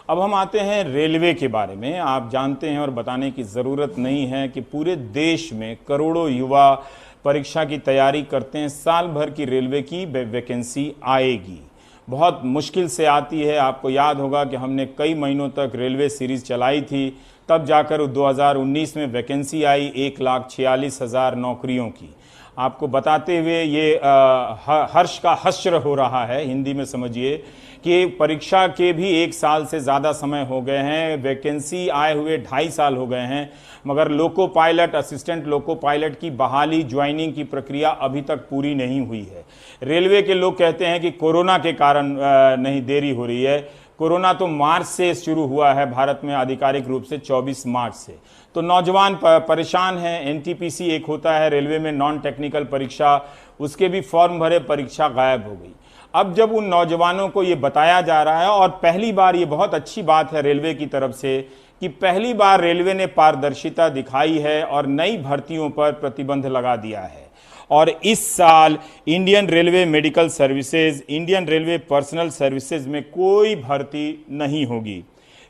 अब हम आते हैं रेलवे के बारे में। आप जानते हैं और बताने की ज़रूरत नहीं है कि पूरे देश में करोड़ों युवा परीक्षा की तैयारी करते हैं। साल भर की रेलवे की वैकेंसी आएगी, बहुत मुश्किल से आती है। आपको याद होगा कि हमने कई महीनों तक रेलवे सीरीज़ चलाई थी, तब जाकर 2019 में वैकेंसी आई 1,46,000 नौकरियों की। आपको बताते हुए ये हर्ष का हश्र हो रहा है, हिंदी में समझिए कि परीक्षा के भी 1 साल से ज़्यादा समय हो गए हैं, वैकेंसी आए हुए 2.5 साल हो गए हैं, मगर loco pilot, assistant loco pilot की बहाली, ज्वाइनिंग की प्रक्रिया अभी तक पूरी नहीं हुई है। रेलवे के लोग कहते हैं कि कोरोना के कारण नहीं देरी हो रही है। कोरोना तो मार्च से शुरू हुआ है भारत में, आधिकारिक रूप से 24 मार्च से। तो नौजवान परेशान हैं। एनटीपीसी एक होता है रेलवे में, नॉन टेक्निकल परीक्षा, उसके भी फॉर्म भरे, परीक्षा गायब हो गई। अब जब उन नौजवानों को ये बताया जा रहा है, और पहली बार, ये बहुत अच्छी बात है रेलवे की तरफ से कि पहली बार रेलवे ने पारदर्शिता दिखाई है और नई भर्तियों पर प्रतिबंध लगा दिया है। और इस साल Indian railway medical services, Indian railway personal services में कोई भर्ती नहीं होगी।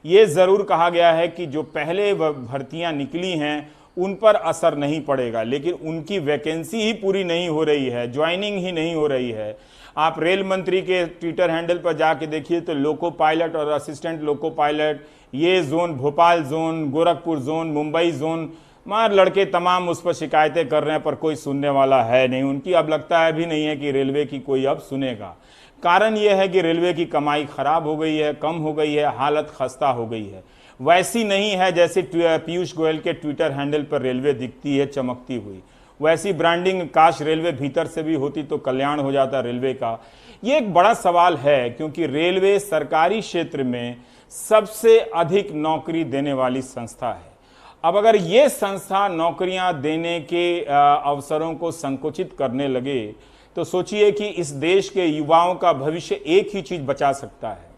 ये ज़रूर कहा गया है कि जो पहले भर्तियां निकली हैं उन पर असर नहीं पड़ेगा, लेकिन उनकी वैकेंसी ही पूरी नहीं हो रही है, ज्वाइनिंग ही नहीं हो रही है। आप रेल मंत्री के ट्विटर हैंडल पर जाके देखिए तो लोको पायलट और असिस्टेंट लोको पायलट, ये zone, Bhopal zone, Gorakhpur zone, Mumbai zone, मार लड़के तमाम उस पर शिकायतें कर रहे हैं, पर कोई सुनने वाला है नहीं। उनकी अब लगता है भी नहीं है कि रेलवे की कोई अब सुनेगा। कारण यह है कि रेलवे की कमाई खराब हो गई है, कम हो गई है, हालत खस्ता हो गई है। वैसी नहीं है जैसे पीयूष गोयल के ट्विटर हैंडल पर रेलवे दिखती है चमकती हुई। वैसी ब्रांडिंग काश रेलवे भीतर से भी होती तो कल्याण हो जाता रेलवे का। ये एक बड़ा सवाल है, क्योंकि रेलवे सरकारी क्षेत्र में सबसे अधिक नौकरी देने वाली संस्था है। अब अगर ये संस्था नौकरियां देने के अवसरों को संकुचित करने लगे तो सोचिए कि इस देश के युवाओं का भविष्य एक ही चीज बचा सकता है,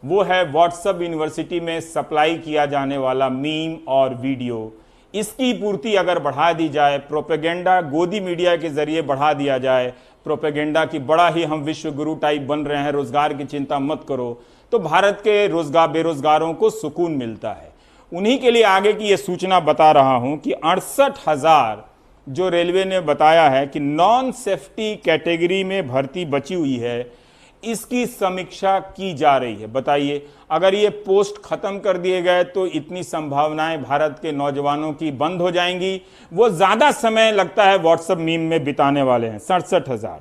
वो है व्हाट्सएप यूनिवर्सिटी में सप्लाई किया जाने वाला मीम और वीडियो। इसकी पूर्ति अगर बढ़ा दी जाए, प्रोपेगेंडा गोदी मीडिया के जरिए बढ़ा दिया जाए, प्रोपेगेंडा की बड़ा ही हम विश्व गुरु टाइप बन रहे हैं, रोजगार की चिंता मत करो, तो भारत के बेरोजगारों को सुकून मिलता है। उन्हीं के लिए आगे की ये सूचना बता रहा हूं कि 68,000 जो रेलवे ने बताया है कि नॉन सेफ्टी कैटेगरी में भर्ती बची हुई है, इसकी समीक्षा की जा रही है। बताइए, अगर ये पोस्ट खत्म कर दिए गए तो इतनी संभावनाएं भारत के नौजवानों की बंद हो जाएंगी। वो ज्यादा समय लगता है व्हाट्सएप मीम में बिताने वाले हैं, 67,000।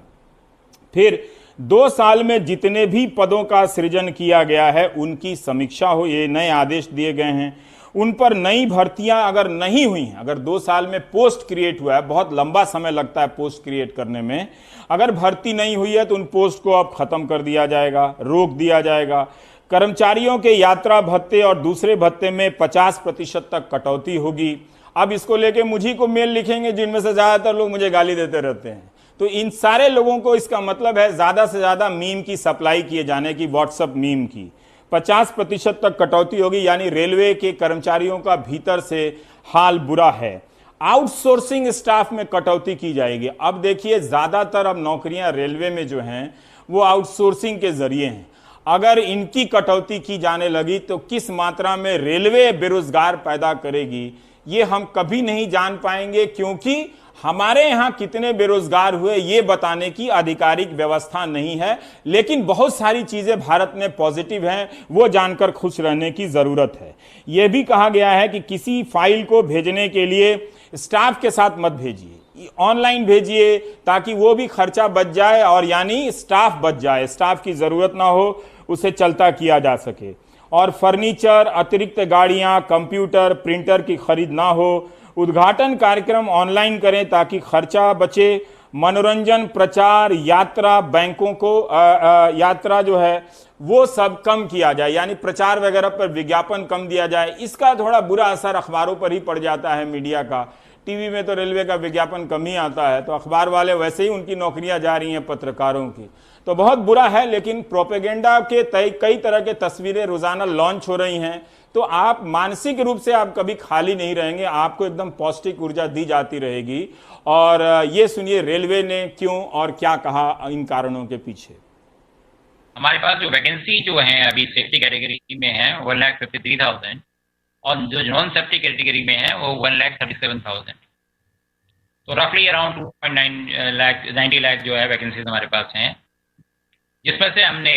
फिर 2 साल में जितने भी पदों का सृजन किया गया है उनकी समीक्षा हो, ये नए आदेश दिए गए हैं। उन पर नई भर्तियां अगर नहीं हुई हैं, अगर 2 साल में पोस्ट क्रिएट हुआ है, बहुत लंबा समय लगता है पोस्ट क्रिएट करने में, अगर भर्ती नहीं हुई है तो उन पोस्ट को अब खत्म कर दिया जाएगा, रोक दिया जाएगा। कर्मचारियों के यात्रा भत्ते और दूसरे भत्ते में 50% तक कटौती होगी। अब इसको लेके मुझी को मेल लिखेंगे जिनमें से ज्यादातर लोग मुझे गाली देते रहते हैं। तो इन सारे लोगों को इसका मतलब है ज्यादा से ज्यादा मीम की सप्लाई किए जाने की, व्हाट्सएप मीम की 50% तक कटौती होगी। यानी रेलवे के कर्मचारियों का भीतर से हाल बुरा है। आउटसोर्सिंग स्टाफ में कटौती की जाएगी। अब देखिए, ज्यादातर अब नौकरियां रेलवे में जो हैं वो आउटसोर्सिंग के जरिए हैं। अगर इनकी कटौती की जाने लगी तो किस मात्रा में रेलवे बेरोजगार पैदा करेगी ये हम कभी नहीं जान पाएंगे, क्योंकि हमारे यहां कितने बेरोजगार हुए ये बताने की आधिकारिक व्यवस्था नहीं है। लेकिन बहुत सारी चीजें भारत में पॉजिटिव हैं, वो जानकर खुश रहने की जरूरत है। यह भी कहा गया है कि किसी फाइल को भेजने के लिए स्टाफ के साथ मत भेजिए, ऑनलाइन भेजिए, ताकि वो भी खर्चा बच जाए और यानी स्टाफ बच जाए, स्टाफ की जरूरत ना हो, उसे चलता किया जा सके। और फर्नीचर, अतिरिक्त गाड़ियां, कंप्यूटर, प्रिंटर की खरीद ना हो। उद्घाटन कार्यक्रम ऑनलाइन करें ताकि खर्चा बचे। मनोरंजन, प्रचार, यात्रा, बैंकों को यात्रा जो है वो सब कम किया जाए, यानी प्रचार वगैरह पर विज्ञापन कम दिया जाए। इसका थोड़ा बुरा असर अखबारों पर ही पड़ जाता है, मीडिया का। टीवी में तो रेलवे का विज्ञापन कम ही आता है, तो अखबार वाले वैसे ही उनकी नौकरियां जा रही हैं पत्रकारों की, तो बहुत बुरा है। लेकिन प्रोपेगेंडा के कई तरह के तस्वीरें रोजाना लॉन्च हो रही हैं, तो आप मानसिक रूप से आप कभी खाली नहीं रहेंगे, आपको एकदम पौष्टिक ऊर्जा दी जाती रहेगी। और ये सुनिए रेलवे ने क्यों और क्या कहा इन कारणों के पीछे। हमारे पास जो वैकेंसी जो है अभी सेफ्टी कैटेगरी में है 1,53,000 और जो नॉन सेफ्टी कैटेगरी में है वो 1,37,000। तो रफली अराउंड 2.9 लाख 90 लाख जो है वैकेंसीज हमारे पास हैं, जिसमें से हमने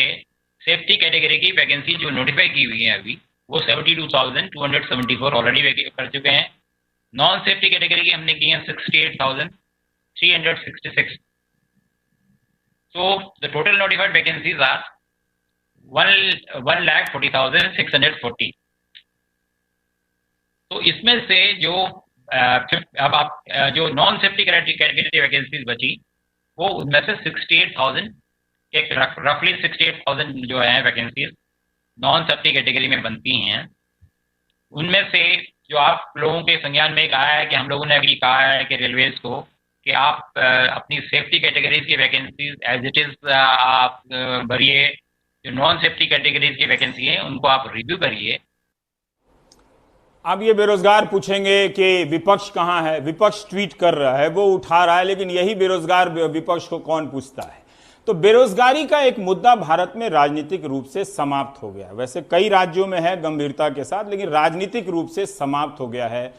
सेफ्टी कैटेगरी की वैकेंसी जो नोटिफाई की हुई है अभी वो 72,274 ऑलरेडी कर चुके हैं। नॉन सेफ्टी कैटेगरी की हमने की है 68,366। So the total notified vacancies are 1,40,640। तो इसमें से जो अब आप जो नॉन सेफ्टी कैटेगरी वैकेंसीज बची वो उनमें से 68,000 एक रफली 68,000 जो है वैकेंसीज नॉन सेफ्टी कैटेगरी में बनती हैं। उनमें से जो आप लोगों के संज्ञान में कहा है कि हम लोगों ने अभी कहा है कि रेलवेज को कि आप अपनी सेफ्टी कैटेगरीज की वैकेंसीज एज इट इज आप भरिए, जो नॉन सेफ्टी कैटेगरीज की वैकेंसी है उनको आप रिव्यू करिए। अब ये बेरोजगार पूछेंगे कि विपक्ष कहाँ है, विपक्ष ट्वीट कर रहा है, वो उठा रहा है, लेकिन यही बेरोजगार विपक्ष को कौन पूछता है। तो बेरोजगारी का एक मुद्दा भारत में राजनीतिक रूप से समाप्त हो गया है। वैसे कई राज्यों में है गंभीरता के साथ, लेकिन राजनीतिक रूप से समाप्त हो गया है।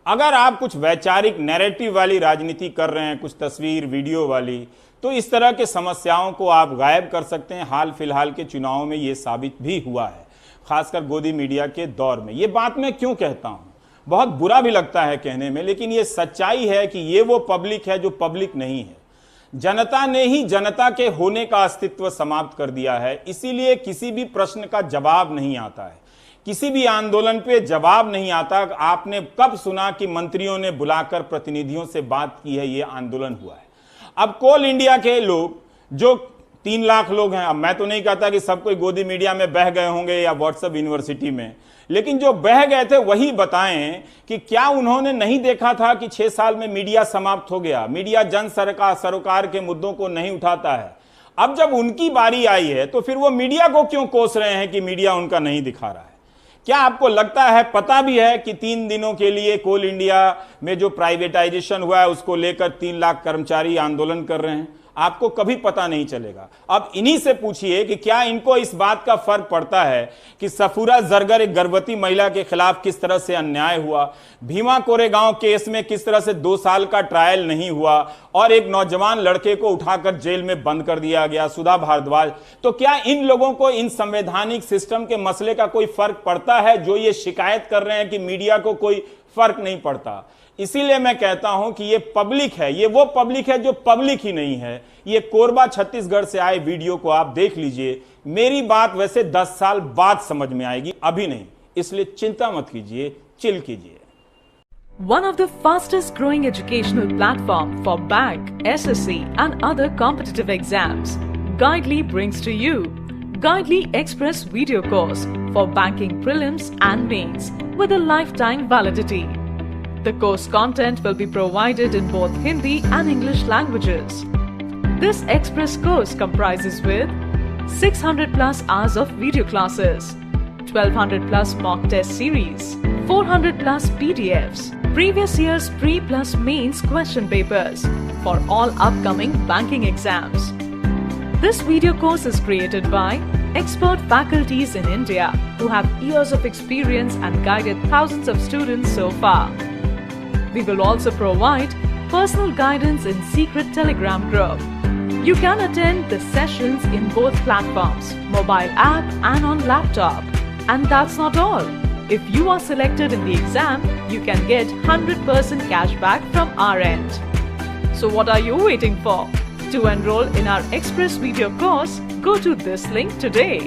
अगर आप कुछ वैचारिक नैरेटिव वाली राजनीति कर रहे हैं, कुछ तस्वीर वीडियो वाली, तो इस तरह के समस्याओं को आप गायब कर सकते हैं। हाल फिलहाल के चुनाव में ये साबित भी हुआ है, खासकर गोदी मीडिया के दौर में। ये बात मैं क्यों कहता हूं, बहुत बुरा भी लगता है कहने में, लेकिन ये सच्चाई है कि ये वो पब्लिक है जो पब्लिक नहीं है। जनता ने ही जनता के होने का अस्तित्व समाप्त कर दिया है। इसीलिए किसी भी प्रश्न का जवाब नहीं आता है, किसी भी आंदोलन पे जवाब नहीं आता। आपने कब सुना कि मंत्रियों ने बुलाकर प्रतिनिधियों से बात की है, ये आंदोलन हुआ है। अब कोल इंडिया के लोग जो 3 लाख लोग हैं, अब मैं तो नहीं कहता कि सब कोई गोदी मीडिया में बह गए होंगे या व्हाट्सएप यूनिवर्सिटी में, लेकिन जो बह गए थे वही बताएं कि क्या उन्होंने नहीं देखा था कि 6 साल में मीडिया समाप्त हो गया, मीडिया जन सरोकार के मुद्दों को नहीं उठाता है। अब जब उनकी बारी आई है तो फिर वो मीडिया को क्यों कोस रहे हैं कि मीडिया उनका नहीं दिखा रहा है। क्या आपको लगता है, पता भी है कि 3 दिनों के लिए कोल इंडिया में जो प्राइवेटाइजेशन हुआ है उसको लेकर 3 लाख कर्मचारी आंदोलन कर रहे हैं? आपको कभी पता नहीं चलेगा। अब इन्हीं से पूछिए कि क्या इनको इस बात का फर्क पड़ता है कि सफूरा जरगर एक गर्भवती महिला के खिलाफ किस तरह से अन्याय हुआ, भीमा कोरेगांव केस में किस तरह से 2 साल का ट्रायल नहीं हुआ और एक नौजवान लड़के को उठाकर जेल में बंद कर दिया गया, सुधा भारद्वाज। तो क्या इन लोगों को इन संवैधानिक सिस्टम के मसले का कोई फर्क पड़ता है, जो ये शिकायत कर रहे हैं कि मीडिया को कोई फर्क नहीं पड़ता? इसीलिए मैं कहता हूं कि ये पब्लिक है, ये वो पब्लिक है जो पब्लिक ही नहीं है। ये कोरबा छत्तीसगढ़ से आए वीडियो को आप देख लीजिए। मेरी बात वैसे 10 साल बाद समझ में आएगी, अभी नहीं, इसलिए चिंता मत कीजिए, चिल कीजिए। One of the fastest growing educational platform for bank, SSC and other competitive exams, Guidely brings to you Guidely Express video course for banking prelims and mains with a lifetime validity. The course content will be provided in both Hindi and English languages. This express course comprises with 600 plus hours of video classes, 1200 plus mock test series, 400 plus PDFs, previous year's pre plus mains question papers for all upcoming banking exams. This video course is created by expert faculties in India who have years of experience and guided thousands of students so far. We will also provide personal guidance in secret Telegram group. You can attend the sessions in both platforms, mobile app and on laptop. And that's not all. If you are selected in the exam, you can get 100% cashback from our end. So what are you waiting for? To enroll in our Express video course, go to this link today.